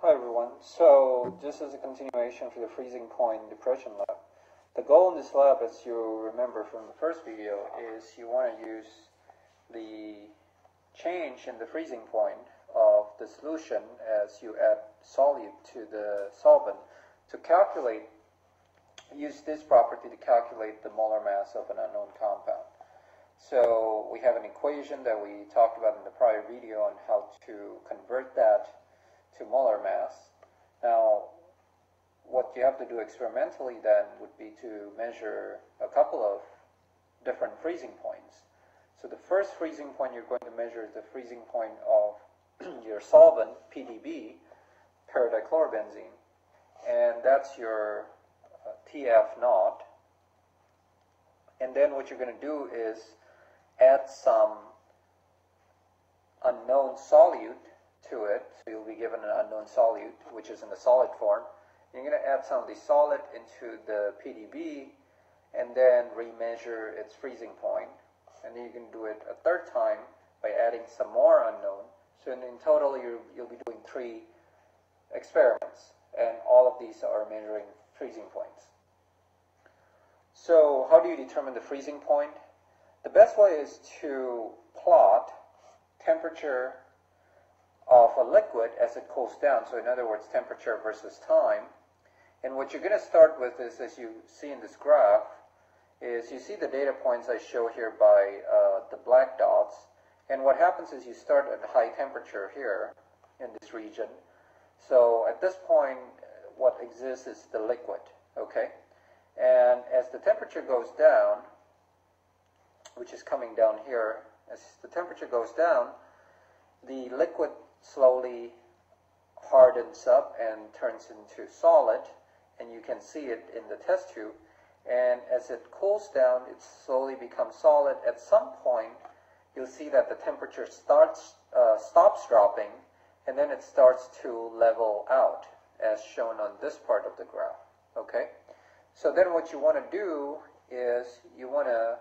Hi everyone. So this is a continuation for the freezing point depression lab. The goal in this lab, as you remember from the first video, is you want to use the change in the freezing point of the solution as you add solute to the solvent to calculate, use this property to calculate the molar mass of an unknown compound. So we have an equation that we talked about in the prior video on how to convert that to molar mass. Now, what you have to do experimentally then would be to measure a couple of different freezing points. So the first freezing point you're going to measure is the freezing point of your solvent, PDB, paradichlorobenzene, and that's your TF naught. And then what you're going to do is add some unknown solute to it. So you'll be given an unknown solute, which is in the solid form. You're going to add some of the solid into the PDB and then remeasure its freezing point. And then you can do it a third time by adding some more unknown. So in total, you'll be doing 3 experiments, and all of these are measuring freezing points. So how do you determine the freezing point? The best way is to plot temperature of a liquid as it cools down. So in other words, temperature versus time. And what you're going to start with is, as you see in this graph, is you see the data points I show here by the black dots. And what happens is you start at high temperature here in this region. So at this point, what exists is the liquid, okay? And as the temperature goes down, which is coming down here, as the temperature goes down, the liquid slowly hardens up and turns into solid, and you can see it in the test tube. And as it cools down, it slowly becomes solid. At some point, you'll see that the temperature stops dropping, and then it starts to level out, as shown on this part of the graph. Okay? So then what you want to do is you want to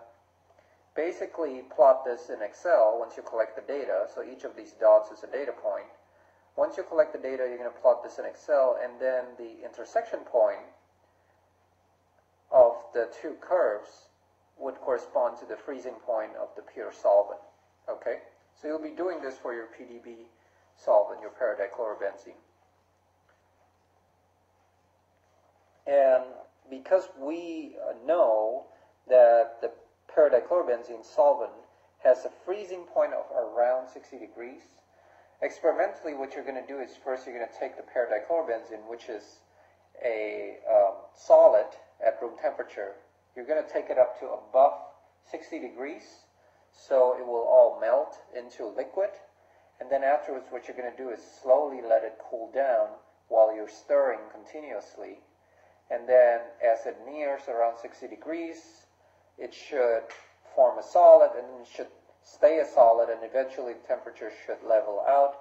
basically plot this in Excel once you collect the data. So each of these dots is a data point. Once you collect the data, you're going to plot this in Excel, and then the intersection point of the 2 curves would correspond to the freezing point of the pure solvent. Okay? So you'll be doing this for your PDB solvent, your paradichlorobenzene. And because we know that the paradichlorobenzene solvent has a freezing point of around 60 degrees. Experimentally, what you're going to do is first you're going to take the paradichlorobenzene, which is a solid at room temperature. You're going to take it up to above 60 degrees, so it will all melt into liquid. And then afterwards, what you're going to do is slowly let it cool down while you're stirring continuously. And then as it nears around 60 degrees, it should form a solid, and then it should stay a solid, and eventually the temperature should level out,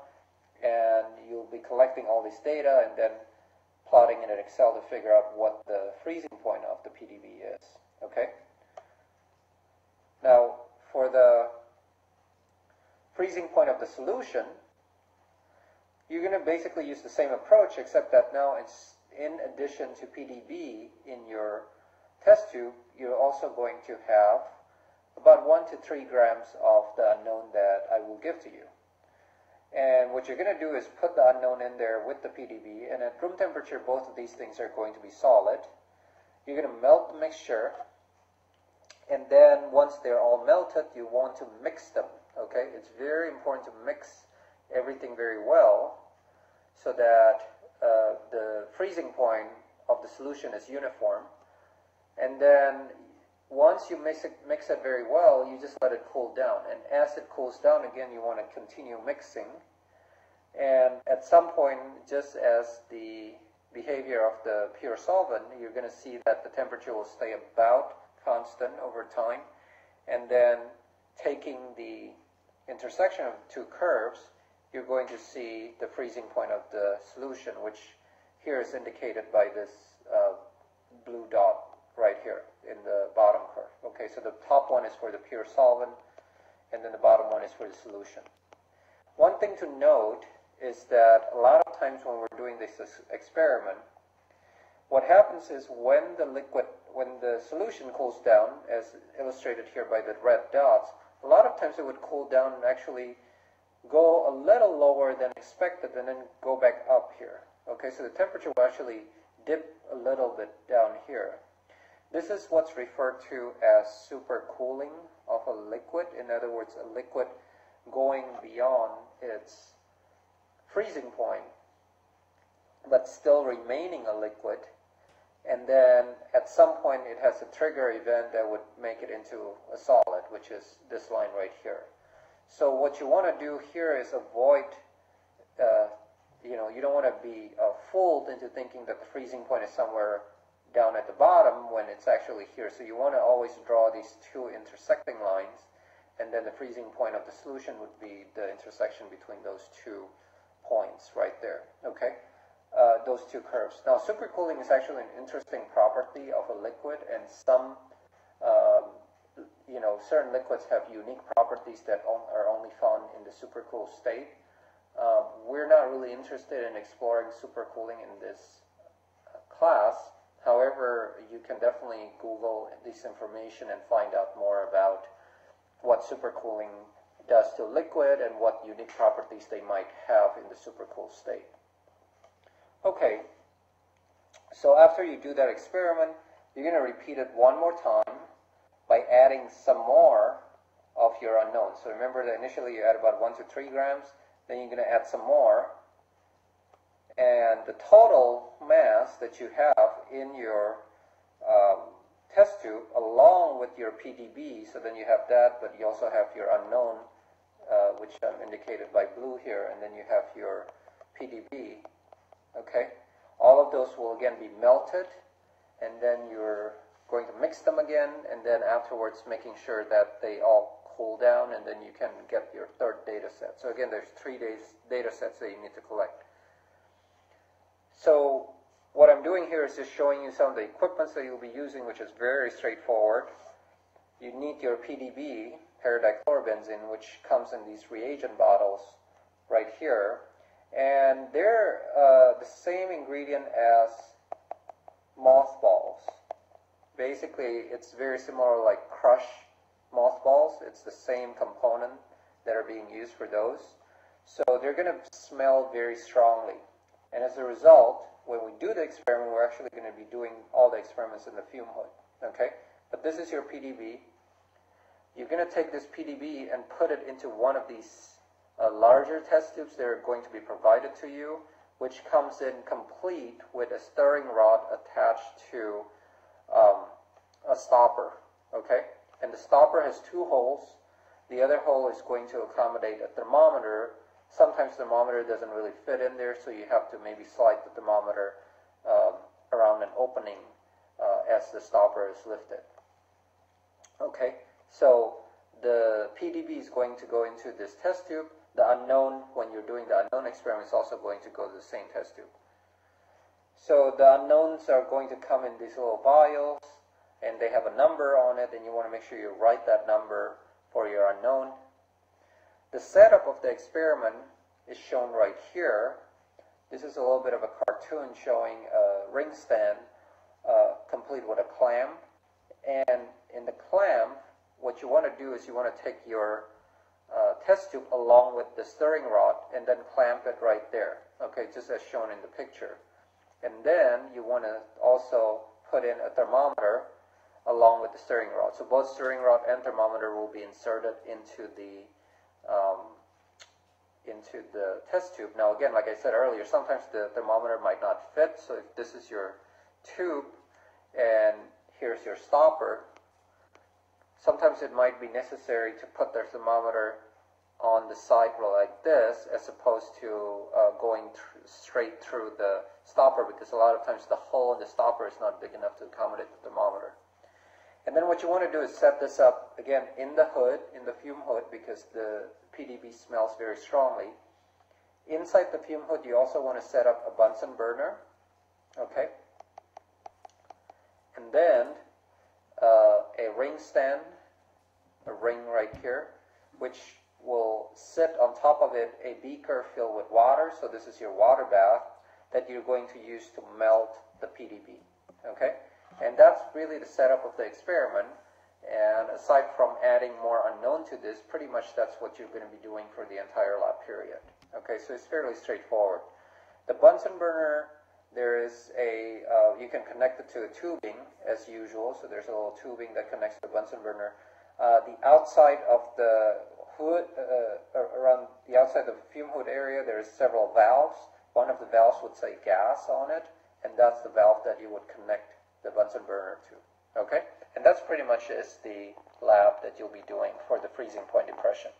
and you'll be collecting all this data and then plotting it in Excel to figure out what the freezing point of the PDB is. Okay? Now, for the freezing point of the solution, you're going to basically use the same approach, except that now it's in addition to PDB in your test tube, you're also going to have about 1 to 3 grams of the unknown that I will give to you. And what you're going to do is put the unknown in there with the PDB, and at room temperature, both of these things are going to be solid. You're going to melt the mixture, and then once they're all melted, you want to mix them. Okay? It's very important to mix everything very well so that the freezing point of the solution is uniform. And then once you mix it very well, you just let it cool down. And as it cools down again, you want to continue mixing. And at some point, just as the behavior of the pure solvent, you're going to see that the temperature will stay about constant over time. And then taking the intersection of 2 curves, you're going to see the freezing point of the solution, which here is indicated by this blue dot right here in the bottom curve. Okay, so the top one is for the pure solvent, and then the bottom one is for the solution. One thing to note is that a lot of times when we're doing this experiment, what happens is when the solution cools down, as illustrated here by the red dots, a lot of times it would cool down and actually go a little lower than expected and then go back up here. Okay, so the temperature will actually dip a little bit down here. This is what's referred to as supercooling of a liquid. In other words, a liquid going beyond its freezing point, but still remaining a liquid. And then at some point it has a trigger event that would make it into a solid, which is this line right here. So what you want to do here is avoid, you don't want to be fooled into thinking that the freezing point is somewhere down at the bottom when it's actually here. So you want to always draw these two intersecting lines, and then the freezing point of the solution would be the intersection between those two points right there. Okay, those two curves. Now, supercooling is actually an interesting property of a liquid, and some, certain liquids have unique properties that are only found in the supercooled state. We're not really interested in exploring supercooling in this class. However, you can definitely Google this information and find out more about what supercooling does to liquid and what unique properties they might have in the supercooled state. Okay, so after you do that experiment, you're going to repeat it one more time by adding some more of your unknown. So remember that initially you add about 1 to 3 grams, then you're going to add some more, and the total mass that you have in your test tube along with your PDB, so then you have that, but you also have your unknown, which I'm indicated by blue here, and then you have your PDB. Okay, all of those will again be melted, and then you're going to mix them again, and then afterwards making sure that they all cool down, and then you can get your third data set. So again, there's 3 data sets that you need to collect. So what I'm doing here is just showing you some of the equipment that you'll be using, which is very straightforward. You need your PDB, paradichlorobenzene, which comes in these reagent bottles right here. And they're the same ingredient as mothballs. Basically, it's very similar like crush mothballs. It's the same component that are being used for those. So they're going to smell very strongly. And as a result, when we do the experiment, we're actually going to be doing all the experiments in the fume hood. Okay? But this is your PDB. You're going to take this PDB and put it into one of these larger test tubes that are going to be provided to you, which comes in complete with a stirring rod attached to a stopper. Okay? And the stopper has 2 holes. The other hole is going to accommodate a thermometer. Sometimes the thermometer doesn't really fit in there, so you have to maybe slide the thermometer around an opening as the stopper is lifted. Okay, so the PDB is going to go into this test tube. The unknown, when you're doing the unknown experiment, is also going to go to the same test tube. So the unknowns are going to come in these little vials, and they have a number on it, and you want to make sure you write that number for your unknown. The setup of the experiment is shown right here. This is a little bit of a cartoon showing a ring stand complete with a clamp. And in the clamp, what you want to do is you want to take your test tube along with the stirring rod and then clamp it right there. Okay, just as shown in the picture. And then you want to also put in a thermometer along with the stirring rod. So both stirring rod and thermometer will be inserted into the test tube. Now again, like I said earlier, sometimes the thermometer might not fit. So if this is your tube and here's your stopper, sometimes it might be necessary to put the thermometer on the side like this, as opposed to going straight through the stopper, because a lot of times the hole in the stopper is not big enough to accommodate the thermometer. And then what you want to do is set this up again in the hood, in the fume hood, because the PDB smells very strongly. Inside the fume hood, you also want to set up a Bunsen burner, okay? And then a ring stand, a ring right here, which will sit on top of it a beaker filled with water. So this is your water bath that you're going to use to melt the PDB. Okay? And that's really the setup of the experiment. And aside from adding more unknown to this, pretty much that's what you're going to be doing for the entire lab period. Okay, so it's fairly straightforward. The Bunsen burner, there is a, you can connect it to a tubing as usual. So there's a little tubing that connects to the Bunsen burner. The outside of the hood, around the outside of the fume hood area, there's several valves. One of the valves would say gas on it, and that's the valve that you would connect the Bunsen burner to. Okay? And that's pretty much is the lab that you'll be doing for the freezing point depression.